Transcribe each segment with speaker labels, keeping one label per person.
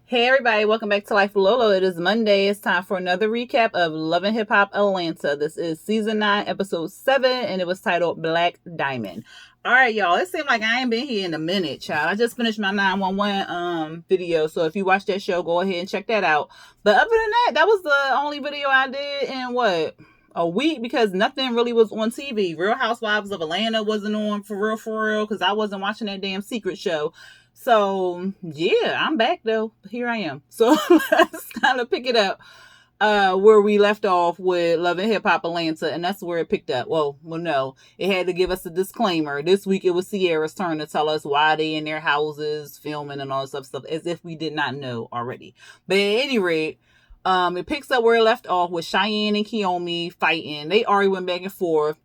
Speaker 1: Hey everybody, welcome back to Life with Lolo. It is Monday. It's time for another recap of Love and Hip Hop Atlanta. This is season 9, episode 7, and it was titled Black Diamond. All right, y'all. It seemed like I ain't been here in a minute, child. I just finished my 911 video, so if you watch that show, go ahead and check that out. But other than that, that was the only video I did in a week, because nothing really was on TV. Real Housewives of Atlanta wasn't on for real, because I wasn't watching that damn secret show. So yeah, I'm back though. Here I am. So let's kind of pick it up where we left off with Love and Hip Hop Atlanta, and that's where it picked up. Well, no, it had to give us a disclaimer. This week it was Sierra's turn to tell us why they in their houses filming and all this stuff, as if we did not know already. But at any rate, it picks up where it left off with Cheyenne and Kiyomi fighting. They already went back and forth.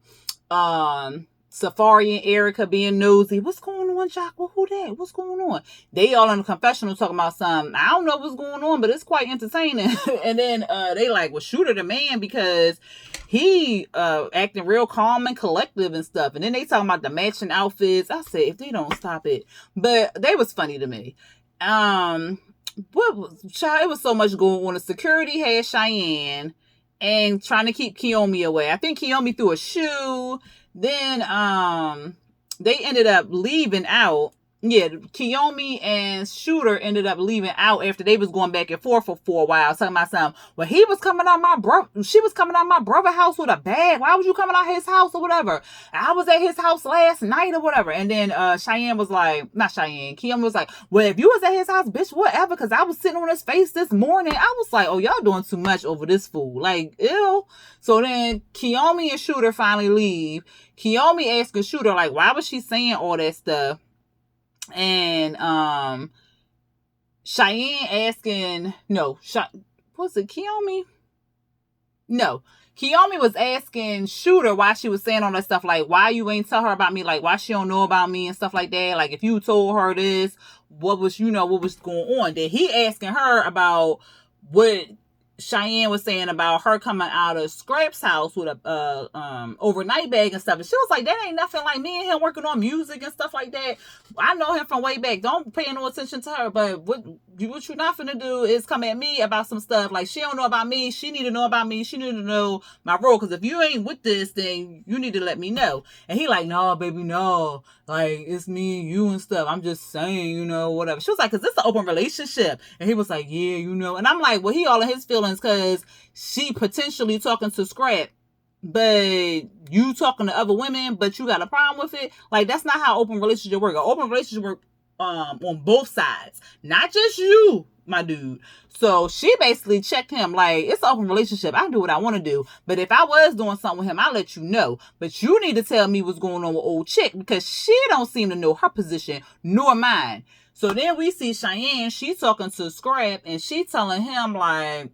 Speaker 1: Safari and Erica being nosy. What's going on, Jock? Well, who that? What's going on? They all in the confessional talking about something. I don't know what's going on, but it's quite entertaining. And then they like, well, Shooter the man, because he acting real calm and collective and stuff. And then they talking about the matching outfits. I said, if they don't stop it. But they was funny to me. It was so much going on. The security had Cheyenne and trying to keep Kiyomi away. I think Kiyomi threw a shoe. Then they ended up leaving out. Yeah, Kiyomi and Shooter ended up leaving out after they was going back and forth for a while, talking about something. Well, she was coming out my brother's house with a bag. Why was you coming out his house or whatever? I was at his house last night or whatever. And then Kiyomi was like, well, if you was at his house, bitch, whatever, because I was sitting on his face this morning. I was like, oh, y'all doing too much over this fool. Like, ew. So then Kiyomi and Shooter finally leave. Kiyomi asking Shooter, like, why was she saying all that stuff? And Cheyenne asking, was it Kiyomi? No, Kiyomi was asking Shooter why she was saying all that stuff, like, why you ain't tell her about me, like, why she don't know about me and stuff like that. Like, if you told her this, what was going on? Then he asking her about what Cheyenne was saying about her coming out of Scrap's house with a overnight bag and stuff. And she was like, that ain't nothing, like me and him working on music and stuff like that. I know him from way back. Don't pay no attention to her. But what you're not finna do is come at me about some stuff. Like, she don't know about me. She need to know about me. She need to know my role. Because if you ain't with this, then you need to let me know. And he like, no, baby, no. Like, it's me and you and stuff. I'm just saying, whatever. She was like, because it's an open relationship. And he was like, yeah, And I'm like, well, he all in his feelings because she potentially talking to Scrap, but you talking to other women, but you got a problem with it. Like, that's not how open relationship work. An open relationship work on both sides, not just you, my dude. So she basically checked him like, it's an open relationship. I can do what I want to do. But if I was doing something with him, I'll let you know. But you need to tell me what's going on with old chick, because she don't seem to know her position nor mine. So then we see Cheyenne, she talking to Scrap, and she telling him like,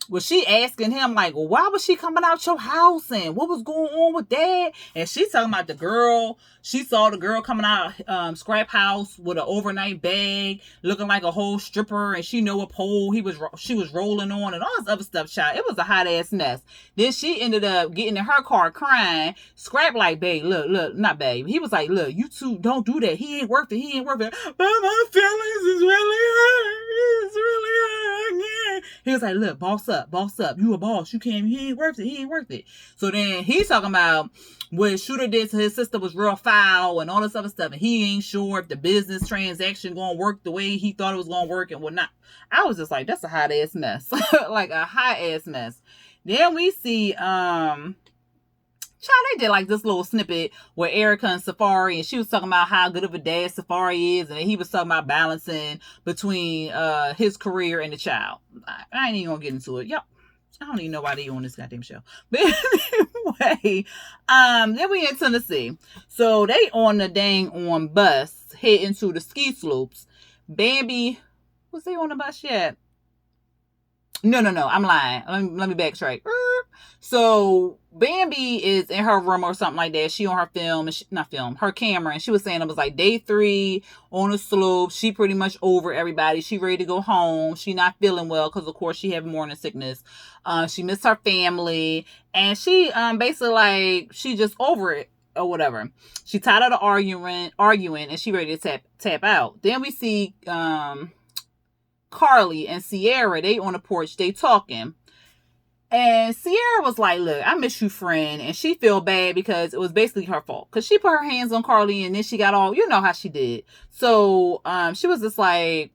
Speaker 1: well, she asking him like, well, why was she coming out your house and what was going on with that? And she talking about the girl. She saw the girl coming out Scrap house with an overnight bag, looking like a whole stripper, and she know a pole she was rolling on and all this other stuff, child. It was a hot ass mess. Then she ended up getting in her car crying. Scrap like, babe, look, not babe. He was like, look, you two don't do that. He ain't worth it. But my feelings is really hurt. It's really hurt again. He was like, look, boss up. You a boss. He ain't worth it. So then he's talking about what Shooter did to his sister was real foul and all this other stuff. And he ain't sure if the business transaction going to work the way he thought it was going to work and whatnot. I was just like, that's a hot ass mess. Like a hot ass mess. Then we see, they did like this little snippet where Erica and Safari, and she was talking about how good of a dad Safari is, and he was talking about balancing between his career and the child. I ain't even gonna get into it. Yep. I don't even know why they on this goddamn show. But anyway, then we in Tennessee. So they on the bus heading to the ski slopes. Bambi, was they on the bus yet? No, I'm lying. Let me backtrack. So Bambi is in her room or something like that. She on her her camera, and she was saying it was like day 3 on the slope. She pretty much over everybody. She ready to go home. She not feeling well because of course she have morning sickness. She missed her family, and she basically like she just over it or whatever. She tired of the arguing, and she ready to tap out. Then we see Carly and Sierra, they on the porch, they talking. And Sierra was like, look, I miss you, friend. And she feel bad because it was basically her fault. Because she put her hands on Carly and then she got all, you know how she did. So she was just like,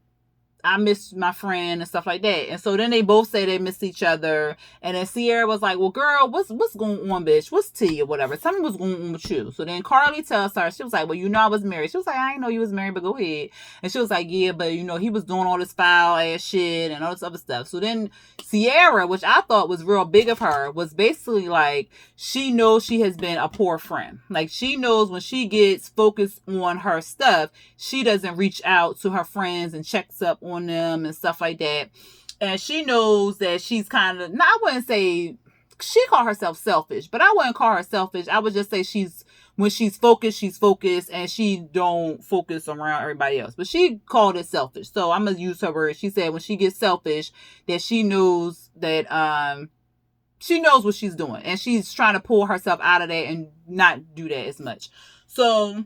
Speaker 1: I miss my friend and stuff like that. And so then they both say they miss each other. And then Sierra was like, well, girl, what's going on, bitch? What's tea or whatever? Tell me what's going on with you. So then Carly tells her, she was like, well, you know I was married. She was like, I didn't know you was married, but go ahead. And she was like, yeah, but you know, he was doing all this foul ass shit and all this other stuff. So then Sierra, which I thought was real big of her, was basically like, she knows she has been a poor friend. Like, she knows when she gets focused on her stuff, she doesn't reach out to her friends and checks up on them and stuff like that. And she knows that she's kind of, I wouldn't say she called herself selfish, but I wouldn't call her selfish. I would just say when she's focused and she don't focus around everybody else. But she called it selfish. So I'm going to use her word. She said when she gets selfish, that she knows that, she knows what she's doing and she's trying to pull herself out of that and not do that as much. So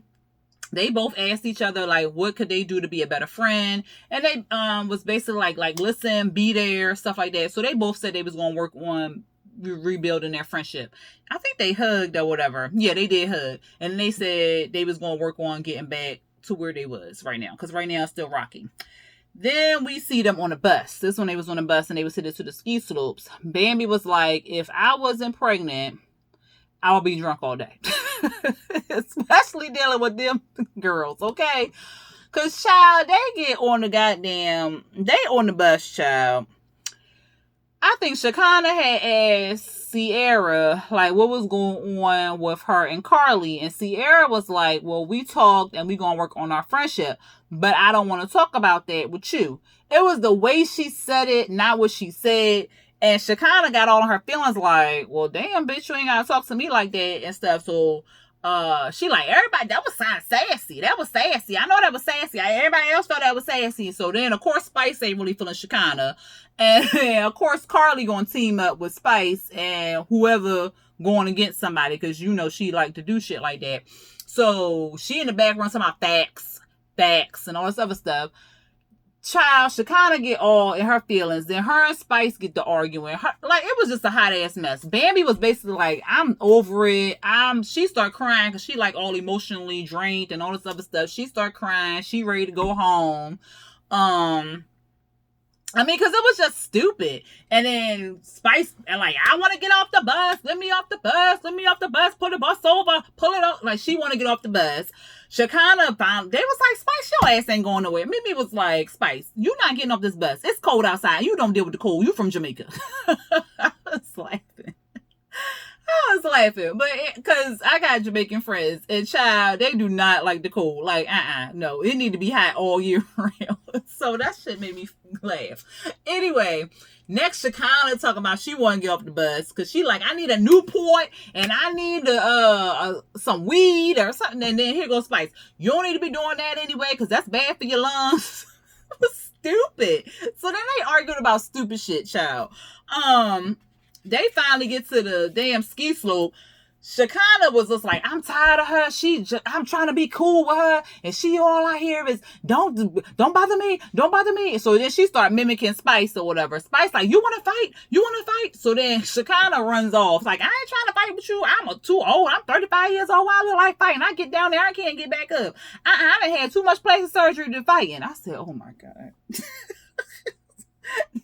Speaker 1: they both asked each other, like, what could they do to be a better friend? And they was basically like, listen, be there, stuff like that. So they both said they was going to work on rebuilding their friendship. I think they hugged or whatever. Yeah, they did hug. And they said they was going to work on getting back to where they was right now. Because right now it's still rocky. Then we see them on a bus. This one they was on a bus and they was headed to the ski slopes. Bambi was like, if I wasn't pregnant, I would be drunk all day. Especially dealing with them girls, okay? Because, child, they get on the they on the bus, child. I think Shekinah had asked Sierra, like, what was going on with her and Carly. And Sierra was like, well, we talked and we going to work on our friendship. But I don't want to talk about that with you. It was the way she said it, not what she said. And Shekinah got all of her feelings like, well, damn, bitch, you ain't got to talk to me like that and stuff. So she like, everybody, that was sassy. That was sassy. I know that was sassy. Everybody else felt that was sassy. So then, of course, Spice ain't really feeling Shekinah. And, of course, Carly going to team up with Spice and whoever going against somebody because, you know, she like to do shit like that. So she in the background talking about facts, and all this other stuff. Child, Shekinah get all in her feelings. Then her and Spice get to arguing. Like, it was just a hot ass mess. Bambi was basically like, I'm over it. She start crying because she like all emotionally drained and all this other stuff. She start crying. She ready to go home. I mean, because it was just stupid. And then Spice, and like, I want to get off the bus. Let me off the bus. Put the bus over. Pull it up. Like, she want to get off the bus. Shekinah found, they was like, Spice, your ass ain't going nowhere. Mimi was like, Spice, you not getting off this bus. It's cold outside. You don't deal with the cold. You from Jamaica. I was laughing. But because I got Jamaican friends, and child, they do not like the cold. Like, no, it need to be hot all year round. So that shit made me laugh. Anyway, next Shekinah talking about she want to get off the bus because she like, I need a Newport and I need some weed or something. And then here goes Spice. You don't need to be doing that anyway because that's bad for your lungs. Stupid. So then they arguing about stupid shit, child. They finally get to the damn ski slope. Shekinah was just like, I'm tired of her. I'm trying to be cool with her. And she all I hear is, don't bother me. Don't bother me. So then she start mimicking Spice or whatever. Spice like, you want to fight? You want to fight? So then Shekinah runs off. Like, I ain't trying to fight with you. I'm too old. I'm 35 years old. I look like fighting. I get down there. I can't get back up. I done had too much plastic surgery to fight. And I said, oh my God.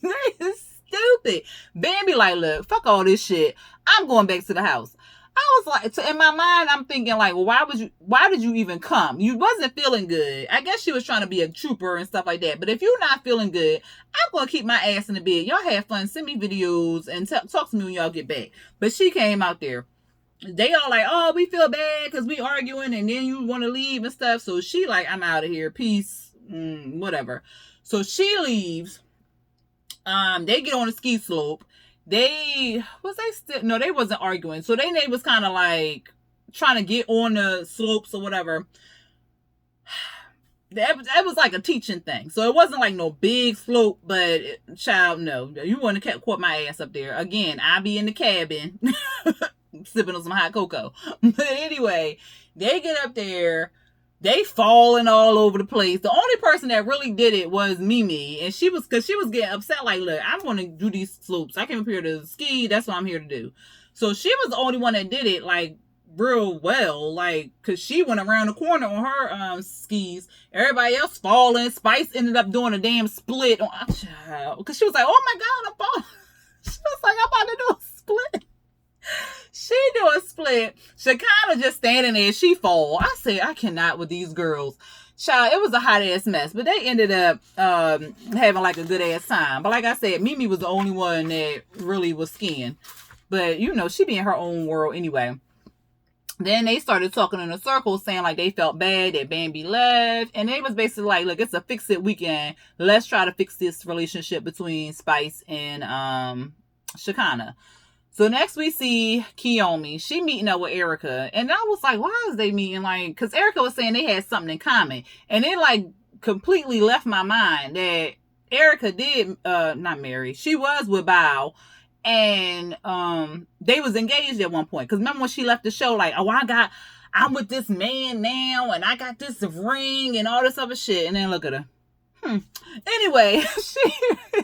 Speaker 1: That is stupid. Bambi like, look, fuck all this shit. I'm going back to the house. I was like, in my mind, I'm thinking like, well, why did you even come? You wasn't feeling good. I guess she was trying to be a trooper and stuff like that. But if you're not feeling good, I'm going to keep my ass in the bed. Y'all have fun. Send me videos and talk to me when y'all get back. But she came out there. They all like, oh, we feel bad because we arguing and then you want to leave and stuff. So she like, I'm out of here. Peace. Whatever. So she leaves. They get on the ski slope. They wasn't arguing. So they was kind of like trying to get on the slopes or whatever. That was like a teaching thing. So it wasn't like no big slope, but child, no. You wouldn't have caught my ass up there. Again, I be in the cabin sipping on some hot cocoa. But anyway, they get up there. They falling all over the place. The only person that really did it was Mimi, and she was getting upset. Like, look, I'm going to do these slopes. I came up here to ski. That's what I'm here to do. So she was the only one that did it, like, real well, like, because she went around the corner on her skis. Everybody else falling. Spice ended up doing a damn split on child, because she was like, oh my God, I'm falling. She was like, I'm about to do a split. She do a split. Shekinah just standing there. She fall. I said, I cannot with these girls. Child, it was a hot ass mess. But they ended up having like a good ass time. But like I said, Mimi was the only one that really was skiing. But you know, she be in her own world anyway. Then they started talking in a circle, saying like they felt bad that Bambi left. And they was basically like, look, it's a fix it weekend. Let's try to fix this relationship between Spice and Shekinah. So next we see Kiyomi. She meeting up with Erica. And I was like, why is they meeting? Like, because Erica was saying they had something in common. And it like completely left my mind that Erica did not marry. She was with Bao. And they was engaged at one point. Because remember when she left the show, like, oh, I'm with this man now. And I got this ring and all this other shit. And then look at her. Anyway,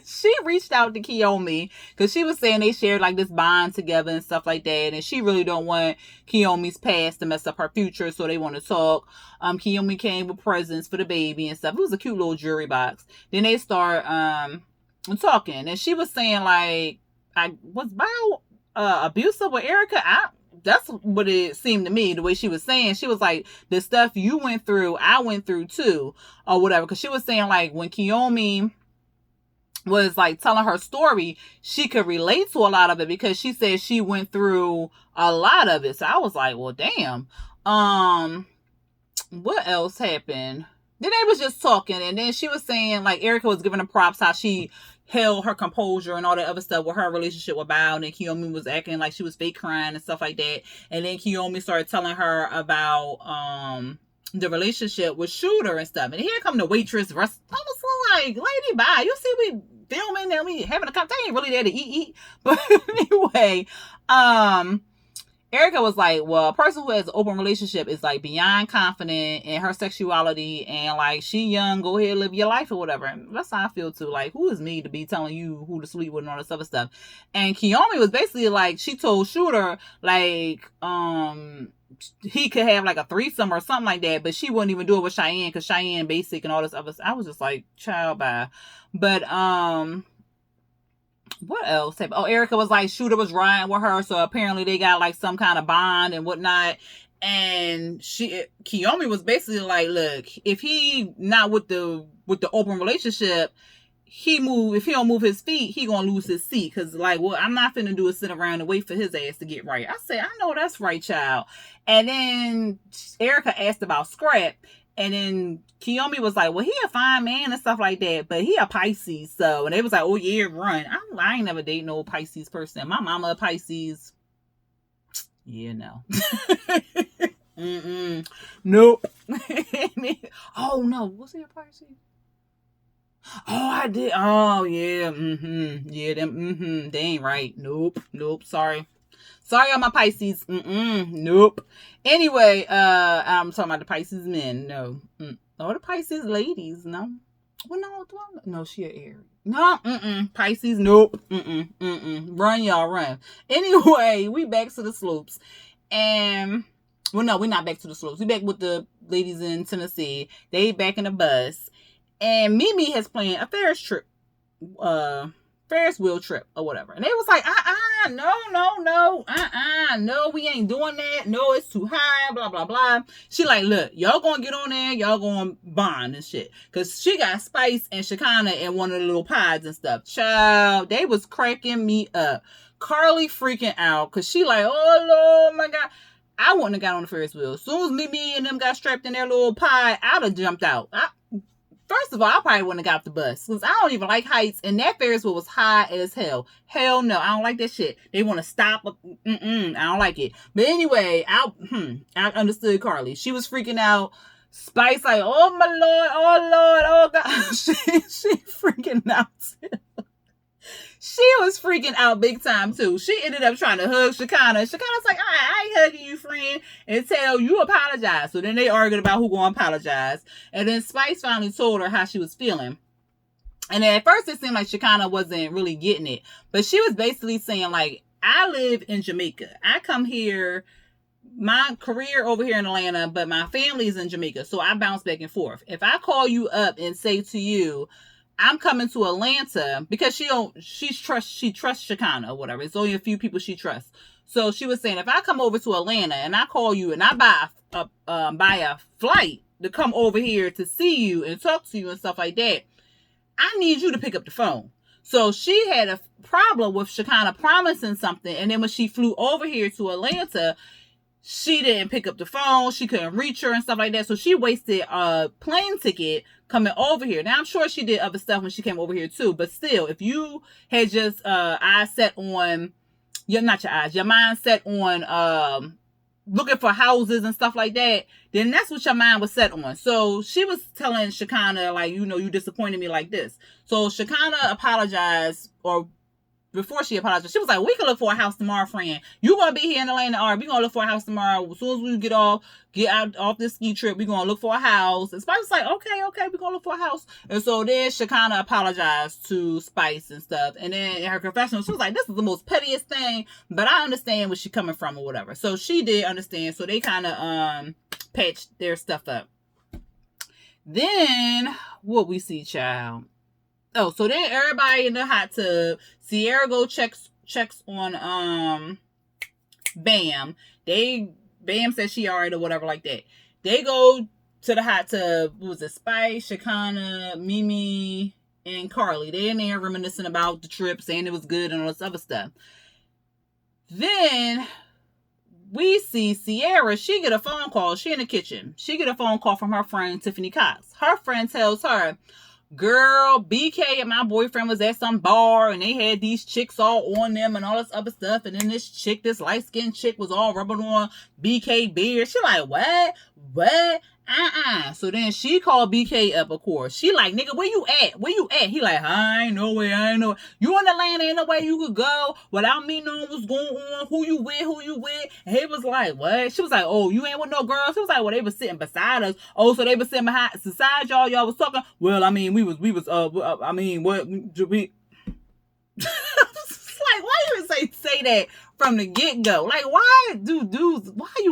Speaker 1: she reached out to Kiyomi because she was saying they shared like this bond together and stuff like that, and she really don't want Kiyomi's past to mess up her future, so they want to talk. Kiyomi came with presents for the baby and stuff. It was a cute little jewelry box. Then they start talking, and she was saying like, I was Bao abusive with Erica. That's what it seemed to me, the way she was saying. She was like, the stuff you went through, I went through too, or whatever. Because she was saying, like, when Kiyomi was, like, telling her story, she could relate to a lot of it because she said she went through a lot of it. So I was like, well, damn. What else happened? Then they was just talking, and then she was saying, like, Erica was giving her props how she held her composure and all that other stuff with her relationship with Bao, and then Kiyomi was acting like she was fake crying and stuff like that. And then Kiyomi started telling her about the relationship with Shooter and stuff. And here come the waitress. I was like, lady, bye. You see we filming and we having a conversation. Ain't really there to eat. But anyway, Erica was like, well, a person who has an open relationship is like beyond confident in her sexuality, and like she young, go ahead, live your life or whatever. And that's how I feel too. Like, who is me to be telling you who to sleep with and all this other stuff? And Kiyomi was basically like, she told Shooter like he could have like a threesome or something like that, but she wouldn't even do it with Cheyenne because Cheyenne basic and all this other stuff. I was just like, child, bye. But what else happened? Oh, Erica was like, Shooter was riding with her, so apparently they got like some kind of bond and whatnot. And Kiyomi was basically like, look, if he not with the open relationship, if he don't move his feet, he gonna lose his seat. Cause like, what I'm not finna do is sit around and wait for his ass to get right. I said, I know that's right, child. And then Erica asked about Scrap. And then Kiyomi was like, well, he a fine man and stuff like that, but he a Pisces. So, and they was like, oh yeah, run. I ain't never date no Pisces person. My mama a Pisces. Yeah, no. Nope. Oh no, was he a Pisces? Oh, I did. Oh yeah. Yeah, them. They ain't right. Nope. Sorry, all my Pisces. Nope. Anyway, I'm talking about the Pisces men. No. Oh, the Pisces ladies. No. Well, no, she an Aries. No. Pisces. Nope. Run, y'all, run. Anyway, we back to the slopes, and well, no, we're not back to the slopes. We back with the ladies in Tennessee. They back in the bus, and Mimi has planned a Ferris wheel trip or whatever. And they was like, no, we ain't doing that. No, it's too high, blah, blah, blah. She like, look, y'all gonna get on there, y'all gonna bond and shit. Cause she got Spice and Shekinah in one of the little pods and stuff. Child, they was cracking me up. Carly freaking out. Cause she like, oh Lord, my God. I wouldn't have got on the Ferris wheel. As soon as Mimi and them got strapped in their little pod, I'd have jumped out. First of all, I probably wouldn't have got the bus because I don't even like heights, and that Ferris wheel was high as hell. Hell no, I don't like that shit. They want to stop. I don't like it. But anyway, I understood Carly. She was freaking out. Spice like, oh my Lord, oh God. she freaking out. She was freaking out big time too. She ended up trying to hug Shekinah. Shekinah's like, all right, I ain't hugging you, friend, until you apologize. So then they argued about who gonna apologize. And then Spice finally told her how she was feeling. And at first it seemed like Shekinah wasn't really getting it. But she was basically saying, like, I live in Jamaica. I come here, my career over here in Atlanta, but my family is in Jamaica. So I bounce back and forth. If I call you up and say to you, I'm coming to Atlanta, because she trusts Shekinah or whatever. It's only a few people she trusts. So she was saying, if I come over to Atlanta and I call you and I buy a flight to come over here to see you and talk to you and stuff like that, I need you to pick up the phone. So she had a problem with Shekinah promising something. And then when she flew over here to Atlanta, she didn't pick up the phone. She couldn't reach her and stuff like that. So she wasted a plane ticket coming over here. Now, I'm sure she did other stuff when she came over here too. But still, if you had just your mind set on looking for houses and stuff like that, then that's what your mind was set on. So she was telling Shekinah, like, you disappointed me like this. So Shekinah apologized, or before she apologized, she was like, we can look for a house tomorrow, friend. You gonna be here in Atlanta, or we gonna look for a house tomorrow. As soon as we get out off this ski trip, we gonna look for a house. And Spice was like, okay, we gonna look for a house. And so then Shekinah apologized to Spice and stuff. And then in her confessional, she was like, this is the most pettiest thing, but I understand where she's coming from or whatever. So she did understand. So they kind of patched their stuff up. Then what we see, child? Oh, so then everybody in the hot tub, Sierra go checks on Bam. Bam says she alright or whatever like that. They go to the hot tub. What was it? Spice, Shekinah, Mimi, and Carly. They in there reminiscing about the trip, saying it was good and all this other stuff. Then we see Sierra. She get a phone call. She in the kitchen. She get a phone call from her friend Tiffany Cox. Her friend tells her, girl, BK and my boyfriend was at some bar and they had these chicks all on them and all this other stuff. And then this light-skinned chick was all rubbing on BK beard. She like, what? So then she called BK up, of course. She like, nigga, where you at? He like, I ain't no way. You in Atlanta, ain't no way you could go without me knowing what's going on, who you with. And he was like, what? She was like, oh, you ain't with no girls? He was like, well, they was sitting beside us. Oh, so they was sitting beside y'all was talking? Well, I mean, we was what we like, why you say that from the get-go? Like, why you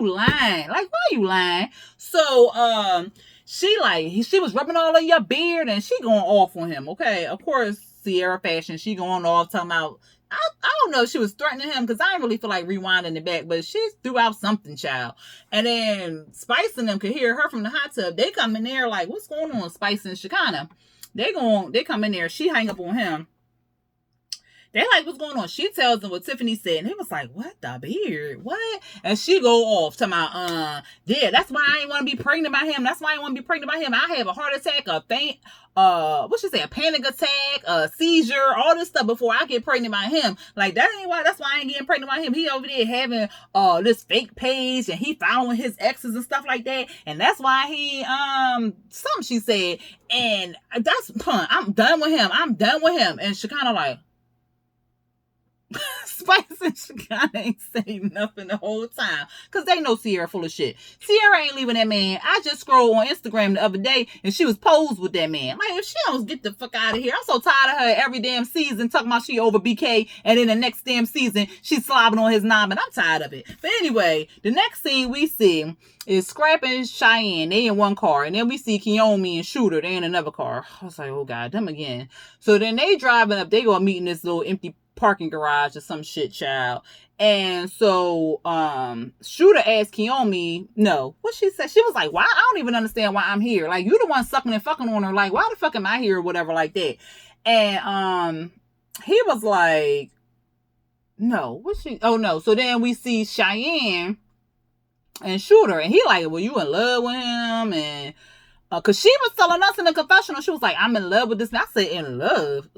Speaker 1: lying? Like, why you lying? So, she was rubbing all of your beard and she going off on him. Okay, of course, Sierra fashion, she going off talking about, I don't know if she was threatening him, because I didn't really feel like rewinding it back, but she threw out something, child. And then Spice and them could hear her from the hot tub. They come in there like, what's going on, Spice and Shekinah? They come in there, she hang up on him. They like, what's going on? She tells them what Tiffany said. And he was like, what the beard? What? And she go off talking about, yeah, that's why I ain't want to be pregnant by him. That's why I want to be pregnant by him. I have a heart attack, a faint, a panic attack, a seizure, all this stuff before I get pregnant by him. Like, that ain't why, that's why I ain't getting pregnant by him. He over there having, this fake page and he following his exes and stuff like that. And that's why he, something she said. And that's, I'm done with him. And she kind of like, Spice and Shekinah ain't say nothing the whole time, because they know Sierra full of shit. Sierra ain't leaving that man. I just scrolled on Instagram the other day and she was posed with that man. Like, if she don't get the fuck out of here, I'm so tired of her every damn season talking about she over BK, and then the next damn season she's slobbing on his knob, and I'm tired of it. But anyway, the next scene we see is Scrap and Cheyenne. They in one car, and then we see Kiyomi and Shooter. They in another car. I was like, oh god, them again. So then they driving up. They gonna meet in this little empty parking garage or some shit, child. And so Shooter asked Kiyomi, no, what she said, she was like, why? I don't even understand why I'm here. Like, you the one sucking and fucking on her. Like, why the fuck am I here or whatever like that? And he was like, no, so then we see Cheyenne and Shooter, and he like, well, you in love with him? And cause she was telling us in the confessional, she was like, I'm in love with this. And I said, in love?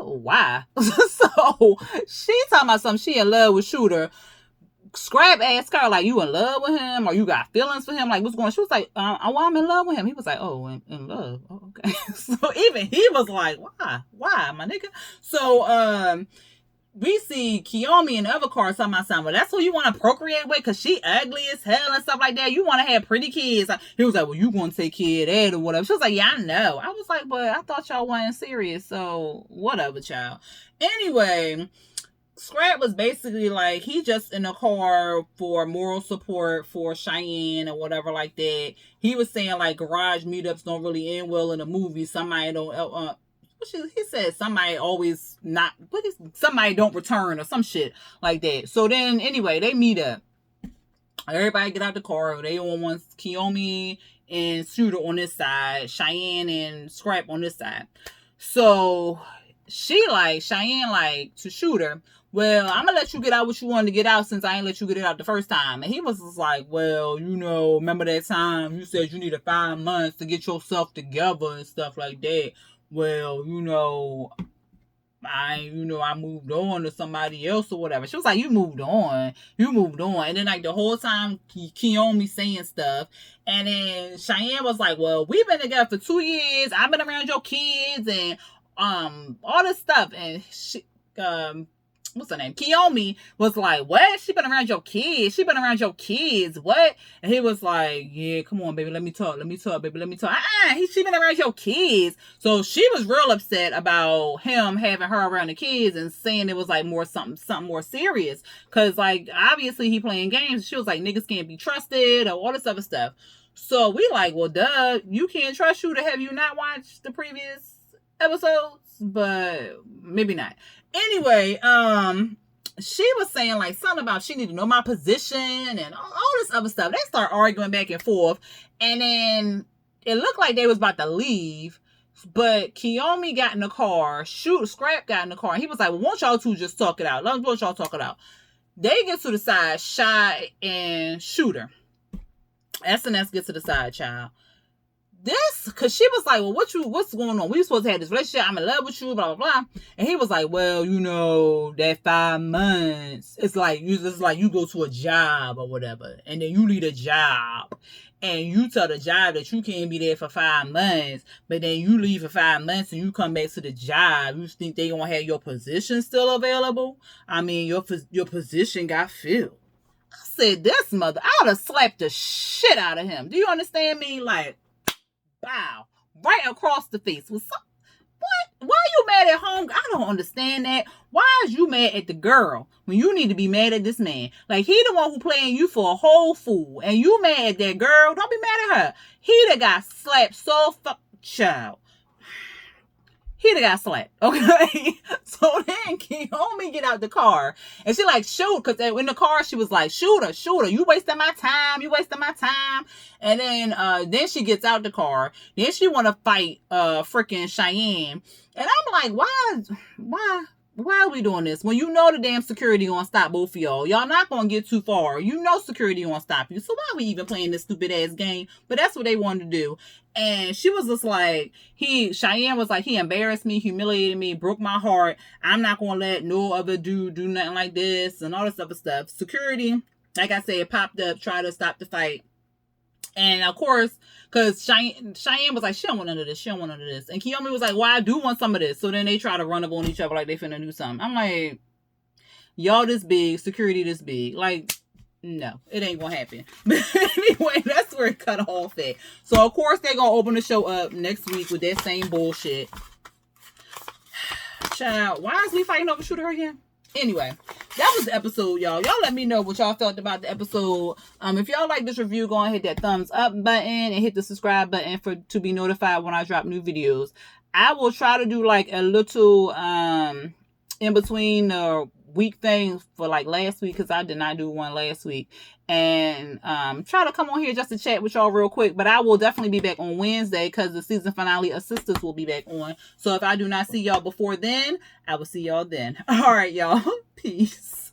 Speaker 1: Why? So she talking about something. She in love with Shooter. Scrap asked her, like, you in love with him, or you got feelings for him, like, what's going on? She was like, well, I'm in love with him. He was like, oh, in love. Oh, okay. So even he was like, why, my nigga? So we see Kiyomi in the other car talking about something. Well, that's who you want to procreate with, because she ugly as hell and stuff like that. You want to have pretty kids. He was like, well, you going to take care of that or whatever. She was like, yeah, I know. I was like, but I thought y'all wasn't serious, so whatever, child. Anyway, Scrap was basically like, he just in the car for moral support for Cheyenne or whatever like that. He was saying, like, garage meetups don't really end well in a movie. Somebody don't, he said somebody always not, somebody don't return or some shit like that. So then, anyway, they meet up. Everybody get out the car. They all want Kiyomi and Shooter on this side, Cheyenne and Scrap on this side. So Cheyenne like to Shooter, well, I'm gonna let you get out what you wanted to get out since I ain't let you get it out the first time. And he was just like, well, remember that time you said you needed 5 months to get yourself together and stuff like that. Well, I moved on to somebody else or whatever. She was like, you moved on. And then, like, the whole time, Kiyomi saying stuff. And then Cheyenne was like, well, we've been together for 2 years. I've been around your kids and all this stuff. And she, what's her name? Kiyomi was like, what? She been around your kids. What? And he was like, yeah, come on, baby. Let me talk, baby. She been around your kids. So she was real upset about him having her around the kids and saying it was like something more serious. Cause like, obviously he playing games. She was like, niggas can't be trusted or all this other stuff. So we like, well, duh, you can't trust you to have you not watched the previous episodes, but maybe not. Anyway, she was saying like something about she need to know my position and all this other stuff. They start arguing back and forth, and then it looked like they was about to leave, but Kiyomi got in the car, Scrap got in the car, and he was like, well, won't y'all two just talk it out? Won't y'all talk it out? They get to the side, Shy and Shooter. SNS gets to the side, child. Because she was like, well, what's going on? We supposed to have this relationship. I'm in love with you, blah, blah, blah. And he was like, well, that 5 months, it's like you go to a job or whatever, and then you leave a job, and you tell the job that you can't be there for 5 months, but then you leave for 5 months and you come back to the job. You think they gonna have your position still available? I mean, your position got filled. I said, this mother, I would have slapped the shit out of him. Do you understand me? Like, bow, right across the face. What? Why are you mad at home? I don't understand that. Why is you mad at the girl when you need to be mad at this man? Like, he the one who playing you for a whole fool, and you mad at that girl. Don't be mad at her. He that got slapped so child. He done got slapped, okay? So then Kiyomi get out the car, and she like, shoot, because in the car she was like, shooter, you wasting my time. And then she gets out the car. Then she want to fight freaking Cheyenne, and I'm like, why are we doing this? When you know the damn security gonna stop both of y'all. Y'all not gonna get too far. You know security gonna stop you. So why are we even playing this stupid ass game? But that's what they wanted to do. And she was just like, Cheyenne was like, he embarrassed me, humiliated me, broke my heart. I'm not gonna let no other dude do nothing like this and all this other stuff. Security, like I said, popped up, tried to stop the fight. And of course, because Cheyenne was like, she don't want none of this. And Kiyomi was like, well, I do want some of this. So then they try to run up on each other like they finna do something. I'm like, y'all this big, security this big. Like, no, it ain't gonna happen. But anyway, that's where it cut off at. So of course they're gonna open the show up next week with that same bullshit. Child, why is we fighting over Shooter again? Anyway, that was the episode, y'all. Y'all let me know what y'all felt about the episode. If y'all like this review, go and hit that thumbs up button and hit the subscribe button to be notified when I drop new videos. I will try to do like a little in between week thing for like last week, because I did not do one last week, and try to come on here just to chat with y'all real quick. But I will definitely be back on Wednesday, because the season finale of Sisters will be back on. So if I do not see y'all before then, I will see y'all then. All right, y'all. Peace.